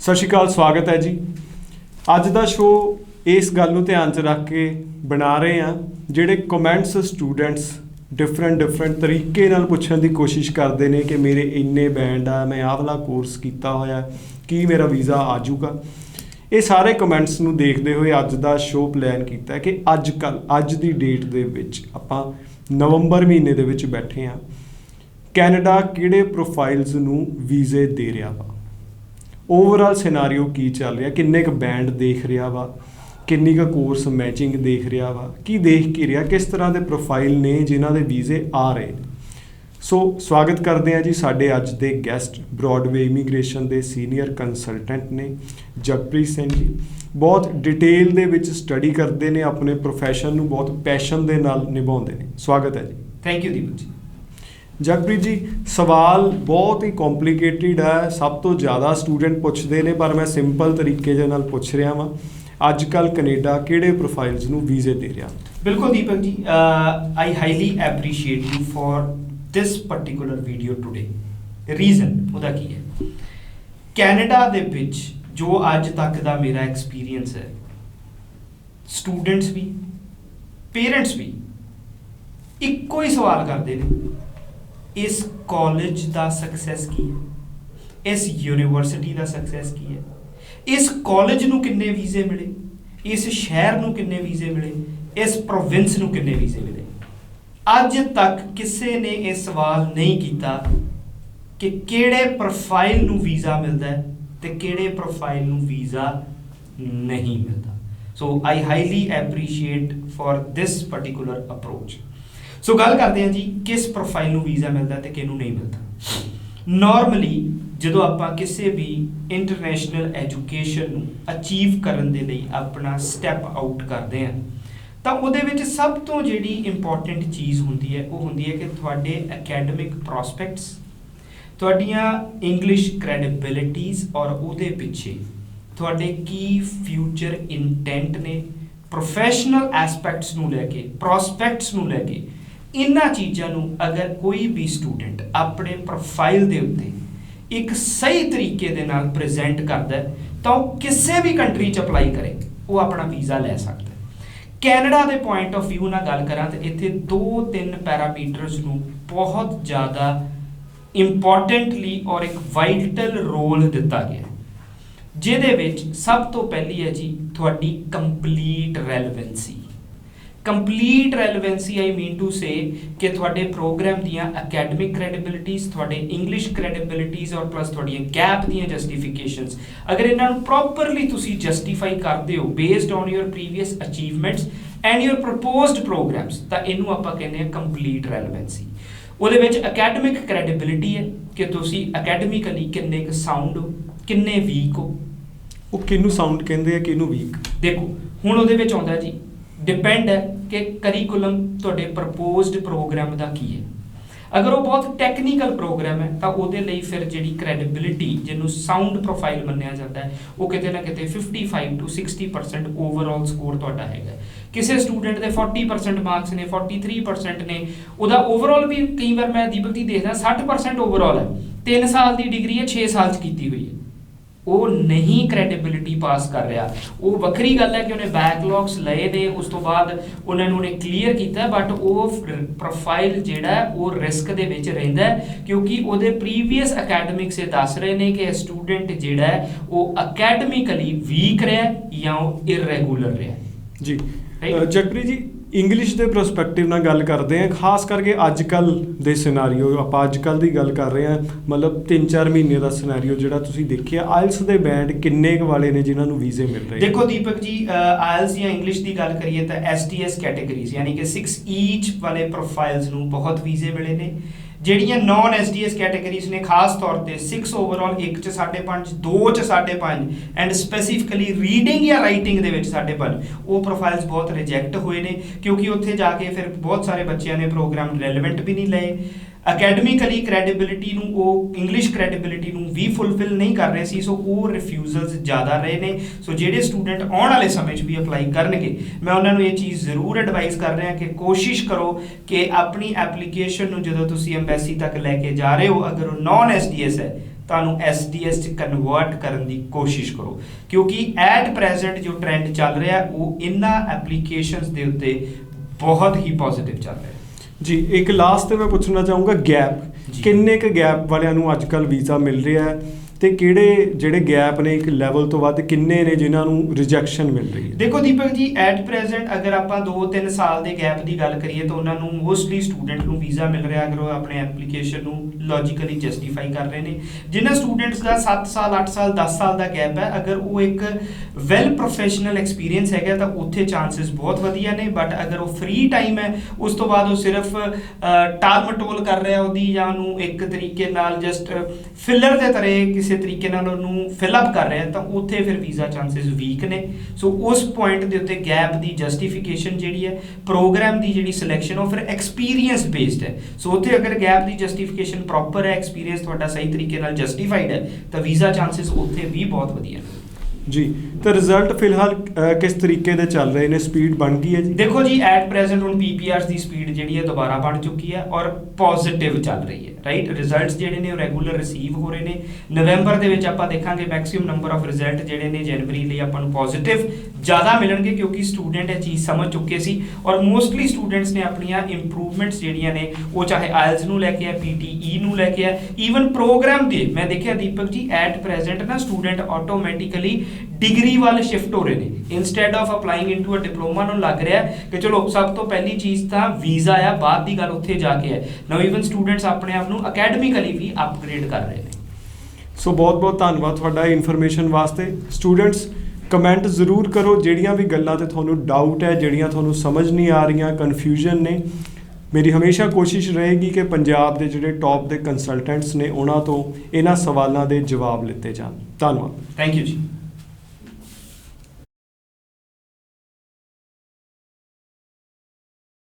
सत श्री अकाल, स्वागत है जी। अज का शो इस गल नूं ध्यान च रख के बना रहे हैं जिहड़े कमेंट्स स्टूडेंट्स डिफरेंट तरीके नाल पुछण दी कोशिश करते हैं कि मेरे इन्ने बैंड आ, मैं आह वाला कोर्स किया होया, की मेरा वीज़ा आ जूगा। ये सारे कमेंट्स नूं देखते हुए अज का शो प्लान किया है कि अज की डेट दे विच आपां नवंबर महीने दे विच बैठे हाँ। कैनेडा किहड़े प्रोफाइल्स नूं वीज़े दे रहा वा, ओवरऑल सिनारियो की चल रहा, किन्ने क बैंड देख रहा वा, किन्नी का कोर्स मैचिंग देख रहा वा, की देख के रहा, किस तरह के प्रोफाइल ने जिन्हां दे वीज़े आ रहे। सो स्वागत करते हैं जी साडे अज दे गैसट ब्रॉडवे इमीग्रेशन के सीनियर कंसलटेंट ने जगप्रीत सिंह जी। बहुत डिटेल दे विच स्टडी करते हैं, अपने प्रोफैशन नूं बहुत पैशन दे नाल निभाउंदे ने। स्वागत है जी। Thank you Deepak ji. जगप्रीत जी, सवाल बहुत ही कॉम्पलीकेटिड है, सब तो ज़्यादा स्टूडेंट पूछते हैं, पर मैं सिंपल तरीके दे नाल पुछ रहा वा। अजकल कनेडा किहड़े प्रोफाइल्स नूं वीज़े दे रहा? बिल्कुल Deepak ji, I highly appreciate you for this particular video today. Reason उहदा की है, कैनेडा दे विच जो अज तक दा मेरा एक्सपीरियंस है, स्टूडेंट्स भी पेरेंट्स भी इक्को ही सवाल करते हैं, इस कॉलेज का सक्सैस की है, इस यूनिवर्सिटी का सक्सैस की है, इस कॉलेज नूं किन्ने वीज़े मिले, इस शहर नूं किन्ने वीज़े मिले, इस प्रोविंस नूं किन्ने वीज़े मिले। अज तक किसी ने यह सवाल नहीं किया कि किहड़े प्रोफाइल नूं वीज़ा मिलता है ते किहड़े प्रोफाइल नूं वीज़ा नहीं मिलता। So I highly appreciate for this particular approach. So गल करते हैं जी, किस प्रोफाइल नूं वीज़ा मिलता है ते किहनूं नहीं मिलता। नॉर्मली जो आपां किसी भी इंटरनेशनल एजुकेशन नूं अचीव करन दे लई अपना स्टैप आउट करते हैं, तो उहदे विच सब तो जिहड़ी इंपॉर्टेंट चीज़ हुंदी है वो हुंदी है कि तुहाडे एकेडमिक प्रॉस्पैक्ट्स, तुहाडीआं इंग्लिश क्रैडिबिलिटीज़ और उहदे पिछे तुहाडे की फ्यूचर इंटेंट ने, प्रोफैशनल एस्पैक्ट्स नूं लैके, प्रॉस्पैक्ट्स नूं लैके, इन्हां चीज़ां नूं अगर कोई भी स्टूडेंट अपने प्रोफाइल दे उत्ते एक सही तरीके दे नाल प्रेजेंट करदा है तो किसी भी कंट्री च अप्लाई करे वो अपना वीज़ा लै सकदा है। कैनेडा के पॉइंट ऑफ व्यू नाल गल करां तो इत्थे 2-3 पैरामीटर्स नूं बहुत ज़्यादा इंपॉर्टेंटली और एक वाइटल रोल दिता गया, जिहदे विच सब तो पहली है जी तुहाडी complete relevancy. Complete relevancy I mean to say कि तुहाडे प्रोग्राम दियां एकेडमिक क्रैडिबिलिटीज़, तुहाडे इंग्लिश क्रैडिबिलिटीज़ और प्लस तुहाडीआं गैप दियां जस्टिफिकेशनस, अगर इन्हां नूं प्रॉपरली तुसीं जस्टिफाई करदे हो based on your previous achievements and your proposed programmes, तां इहनूं आपां कहने आ कंप्लीट रैलेवेंसी। उहदे विच एकेडमिक क्रैडिबिलिटी है कि तुसीं एकेडमिकली किन्ने क साउंड हो, किन्ने वीक हो। वो किनू साउंड कहते हैं, किनू वीक? देखो हुण उहदे विच आउंदा जी, डिपेंड है कि करिकुलम तुहाडे प्रपोज्ड प्रोग्राम का की है। अगर वो बहुत टैक्नीकल प्रोग्राम है तो उहदे लई फिर जिहड़ी क्रैडिबिलिटी जिन्होंने साउंड प्रोफाइल मन्निया जाता है वो किते ना किते 55 to 60% ओवरऑल स्कोर तुहाडा हैगा। किसी स्टूडेंट के 40% मार्क्स ने, 43% ने, उहदा ओवरऑल भी कई बार मैं दीपक जी देखदा 60% ओवरऑल है, 3 साल की डिग्री है, 6 साल च कीती हुई है, वो नहीं क्रैडिबिलिटी पास कर रहा। वो वक्री गल है कि उन्हें बैकलॉग्स लए ने, उस तो बाद उन्होंने क्लीयर किया, बट वो प्रोफाइल जिहड़ा है वो रिस्क दे विच रहिंदा है, क्योंकि उहदे प्रीवियस अकैडमिक से दस रहे हैं कि स्टूडेंट जिहड़ा है वो अकैडमिकली वीक रहा या वो इररेगुलर रहा जी। जगप्रीत जी, इंग्लिश के परस्पैक्टिव नाल गल करते हैं, खास करके अजकल दे सिनारियो, आपां अजकल की गल कर रहे हैं, मतलब 3-4 महीने का सिनारियो जिहड़ा तुसीं देखिआ, आइल्स के बैंड किन्ने क वाले ने जिन्हां नूं वीज़े मिल रहे? देखो दीपक जी, आइल्स या इंग्लिश की गल करिए तो STS कैटेगरीज यानी कि 6 ईच वाले प्रोफाइल्स नूं बहुत वीज़े मिले ने। ਜਿਹੜੀਆਂ नॉन STS कैटेगरीज ने खास तौर पर 6 ओवरऑल, 1 च 5.5, 2 च 5.5 एंड स्पैसीफिकली रीडिंग या राइटिंग ਦੇ ਵਿੱਚ 5.5, वो प्रोफाइल्स बहुत रिजैक्ट हुए ने, क्योंकि उत्थे जाके फिर बहुत सारे बच्चों ने प्रोग्राम रेलेवेंट भी नहीं लए। ਅਕੈਡਮਿਕਲੀ ਕ੍ਰੈਡੀਬਿਲਿਟੀ ਨੂੰ ਉਹ ਇੰਗਲਿਸ਼ ਕ੍ਰੈਡੀਬਿਲਿਟੀ ਨੂੰ ਵੀ ਫੁੱਲਫਿਲ ਨਹੀਂ ਕਰ ਰਹੇ ਸੀ, ਸੋ ਉਹ ਰਿਫਿਊਜ਼ਲਸ ਜ਼ਿਆਦਾ ਰਹੇ ਨੇ। ਸੋ ਜਿਹੜੇ ਸਟੂਡੈਂਟ ਆਉਣ ਵਾਲੇ ਸਮੇਂ 'ਚ ਵੀ ਅਪਲਾਈ ਕਰਨਗੇ, ਮੈਂ ਉਹਨਾਂ ਨੂੰ ਇਹ ਚੀਜ਼ ਜ਼ਰੂਰ ਐਡਵਾਈਸ ਕਰ ਰਿਹਾ ਕਿ ਕੋਸ਼ਿਸ਼ ਕਰੋ ਕਿ ਆਪਣੀ ਐਪਲੀਕੇਸ਼ਨ ਨੂੰ ਜਦੋਂ ਤੁਸੀਂ ਐਮਬੈਸੀ ਤੱਕ ਲੈ ਕੇ ਜਾ ਰਹੇ ਹੋ, ਅਗਰ ਉਹ ਨੌਨ STS ਹੈ ਤੁਹਾਨੂੰ SDS 'ਚ ਕਨਵਰਟ ਕਰਨ ਦੀ ਕੋਸ਼ਿਸ਼ ਕਰੋ, ਕਿਉਂਕਿ ਐਟ ਪ੍ਰੈਜ਼ੈਂਟ ਜੋ ਟ੍ਰੈਂਡ ਚੱਲ ਰਿਹਾ ਉਹ ਇਹਨਾਂ ਐਪਲੀਕੇਸ਼ਨਸ ਦੇ ਉੱਤੇ ਬਹੁਤ ਹੀ ਪੋਜ਼ਿਟਿਵ ਚੱਲ ਰਿਹਾ ਜੀ। ਇੱਕ ਲਾਸਟ ਤੇ ਮੈਂ ਪੁੱਛਣਾ ਚਾਹੂੰਗਾ, ਗੈਪ ਕਿੰਨੇ ਕੁ ਗੈਪ ਵਾਲਿਆਂ ਨੂੰ ਅੱਜ ਕੱਲ੍ਹ ਵੀਜ਼ਾ ਮਿਲ ਰਿਹਾ ਹੈ, ਤੇ ਕਿਹੜੇ ਜਿਹੜੇ ਗੈਪ ਨੇ ਇੱਕ ਲੈਵਲ ਤੋਂ ਵੱਧ ਕਿੰਨੇ ਨੇ ਜਿਨ੍ਹਾਂ ਨੂੰ ਰਿਜੈਕਸ਼ਨ ਮਿਲ ਰਹੀ ਹੈ? ਦੇਖੋ ਦੀਪਕ ਜੀ, ਐਟ ਪ੍ਰੈਜ਼ੈਂਟ ਅਗਰ ਆਪਾਂ 2-3 ਸਾਲ ਦੇ ਗੈਪ ਦੀ ਗੱਲ ਕਰੀਏ ਤਾਂ ਉਹਨਾਂ ਨੂੰ ਮੋਸਟਲੀ ਸਟੂਡੈਂਟ ਨੂੰ ਵੀਜ਼ਾ ਮਿਲ ਰਿਹਾ ਅਗਰ ਉਹ ਆਪਣੇ ਐਪਲੀਕੇਸ਼ਨ ਨੂੰ ਲੌਜੀਕਲੀ ਜਸਟੀਫਾਈ ਕਰ ਰਹੇ ਨੇ। ਜਿਨ੍ਹਾਂ ਸਟੂਡੈਂਟਸ ਦਾ 7 ਸਾਲ 8 ਸਾਲ 10 ਸਾਲ ਦਾ ਗੈਪ ਹੈ, ਅਗਰ ਉਹ ਇੱਕ ਵੈਲ ਪ੍ਰੋਫੈਸ਼ਨਲ ਐਕਸਪੀਰੀਅੰਸ ਹੈਗਾ ਤਾਂ ਉੱਥੇ ਚਾਂਸਸ ਬਹੁਤ ਵਧੀਆ ਨੇ। ਬਟ ਅਗਰ ਉਹ ਫ੍ਰੀ ਟਾਈਮ ਹੈ, ਉਸ ਤੋਂ ਬਾਅਦ ਉਹ ਸਿਰਫ ਟਾਲ ਮਟੋਲ ਕਰ ਰਿਹਾ ਉਹਦੀ, ਜਾਂ ਉਹਨੂੰ ਇੱਕ ਤਰੀਕੇ ਨਾਲ ਜਸਟ ਫਿਲਰ ਦੇ ਤਰ੍ਹਾਂ ਕਿਸੇ ਤਰੀਕੇ ਨਾਲ ਉਹਨੂੰ ਫਿਲ ਅਪ ਕਰ ਰਿਹਾ, ਤਾਂ ਉੱਥੇ ਫਿਰ ਵੀਜ਼ਾ ਚਾਂਸਸ ਵੀਕ ਨੇ। ਸੋ ਉਸ ਪੁਆਇੰਟ ਦੇ ਉੱਤੇ ਗੈਪ ਦੀ ਜਸਟੀਫਿਕੇਸ਼ਨ ਜਿਹੜੀ ਹੈ, ਪ੍ਰੋਗਰਾਮ ਦੀ ਜਿਹੜੀ ਸਿਲੈਕਸ਼ਨ ਉਹ ਫਿਰ ਐਕਸਪੀਰੀਅੰਸ ਬੇਸਡ ਹੈ। ਸੋ ਉੱਥੇ ਅਗਰ ਗੈਪ ਦੀ ਜਸਟੀਫਿਕੇਸ਼ਨ ਪ੍ਰੋਪਰ ਹੈ, ਐਕਸਪੀਰੀਅੰਸ ਤੁਹਾਡਾ ਸਹੀ ਤਰੀਕੇ ਨਾਲ ਜਸਟੀਫਾਈਡ ਹੈ, ਤਾਂ ਵੀਜ਼ਾ ਚਾਂਸਸ ਉੱਥੇ ਵੀ ਬਹੁਤ ਵਧੀਆ ਨੇ ਜੀ। ਤਾਂ ਰਿਜ਼ਲਟ ਫਿਲਹਾਲ ਕਿਸ ਤਰੀਕੇ ਦੇ ਚੱਲ ਰਹੇ ਨੇ, ਸਪੀਡ ਬਣ ਗਈ ਹੈ ਜੀ? ਦੇਖੋ ਜੀ, ਐਟ ਪ੍ਰੈਜ਼ੈਂਟ ਹੁਣ PPRs ਦੀ ਸਪੀਡ ਜਿਹੜੀ ਹੈ ਦੁਬਾਰਾ ਬਣ ਚੁੱਕੀ ਹੈ ਔਰ ਪੋਜ਼ਿਟਿਵ ਚੱਲ ਰਹੀ ਹੈ, ਰਾਈਟ। ਰਿਜ਼ਲਟਸ ਜਿਹੜੇ ਨੇ ਉਹ ਰੈਗੂਲਰ ਰਿਸੀਵ ਹੋ ਰਹੇ ਨੇ। ਨਵੰਬਰ ਦੇ ਵਿੱਚ ਆਪਾਂ ਦੇਖਾਂਗੇ ਮੈਕਸਿਮਮ ਨੰਬਰ ਆਫ ਰਿਜ਼ਲਟ ਜਿਹੜੇ ਨੇ ਜਨਵਰੀ ਲਈ ਆਪਾਂ ਨੂੰ ਪੋਜ਼ਿਟਿਵ ਜ਼ਿਆਦਾ ਮਿਲਣਗੇ, ਕਿਉਂਕਿ ਸਟੂਡੈਂਟ ਇਹ ਚੀਜ਼ ਸਮਝ ਚੁੱਕੇ ਸੀ ਔਰ ਮੋਸਟਲੀ ਸਟੂਡੈਂਟਸ ਨੇ ਆਪਣੀਆਂ ਇੰਪਰੂਵਮੈਂਟਸ ਜਿਹੜੀਆਂ ਨੇ ਉਹ ਚਾਹੇ IELTS ਨੂੰ ਲੈ ਕੇ ਆ, PTE ਨੂੰ ਲੈ ਕੇ ਆ, ਈਵਨ ਪ੍ਰੋਗਰਾਮ ਦੇ ਮੈਂ ਦੇਖਿਆ ਦੀਪਕ ਜੀ, ਐਟ ਪ੍ਰੈਜ਼ੈਂਟ ਨਾ ਸਟੂਡੈਂਟ ਆਟੋਮੈਟਿਕਲੀ ਡਿਗਰੀ ਵੱਲ ਸ਼ਿਫਟ ਹੋ ਰਹੇ ਨੇ। Instead of applying into a diploma ਨੂੰ ਲੱਗ ਰਿਹਾ ਕਿ ਚਲੋ ਸਭ ਤੋਂ ਪਹਿਲੀ ਚੀਜ਼ ਤਾਂ ਵੀਜ਼ਾ ਆ, ਬਾਅਦ ਦੀ ਗੱਲ ਉੱਥੇ ਜਾ ਕੇ ਹੈ। ਨਾਓ ਈਵਨ ਸਟੂਡੈਂਟਸ ਆਪਣੇ ਆਪ ਨੂੰ ਅਕੈਡਮਿਕਲੀ ਵੀ ਅਪਗ੍ਰੇਡ ਕਰ ਰਹੇ ਨੇ। ਸੋ ਬਹੁਤ ਬਹੁਤ ਧੰਨਵਾਦ ਤੁਹਾਡਾ ਇਨਫੋਰਮੇਸ਼ਨ ਵਾਸਤੇ। ਸਟੂਡੈਂਟਸ ਕਮੈਂਟ ਜ਼ਰੂਰ ਕਰੋ ਜਿਹੜੀਆਂ ਵੀ ਗੱਲਾਂ ਤੇ ਤੁਹਾਨੂੰ ਡਾਊਟ ਹੈ, ਜਿਹੜੀਆਂ ਤੁਹਾਨੂੰ ਸਮਝ ਨਹੀਂ ਆ ਰਹੀਆਂ, ਕਨਫਿਊਜ਼ਨ ਨੇ। ਮੇਰੀ ਹਮੇਸ਼ਾ ਕੋਸ਼ਿਸ਼ ਰਹੇਗੀ ਕਿ ਪੰਜਾਬ ਦੇ ਜਿਹੜੇ ਟੌਪ ਦੇ ਕੰਸਲਟੈਂਟਸ ਨੇ ਉਹਨਾਂ ਤੋਂ ਇਹਨਾਂ ਸਵਾਲਾਂ ਦੇ ਜਵਾਬ ਲਿੱਤੇ ਜਾਣ। ਧੰਨਵਾਦ। ਥੈਂਕ ਯੂ ਜੀ।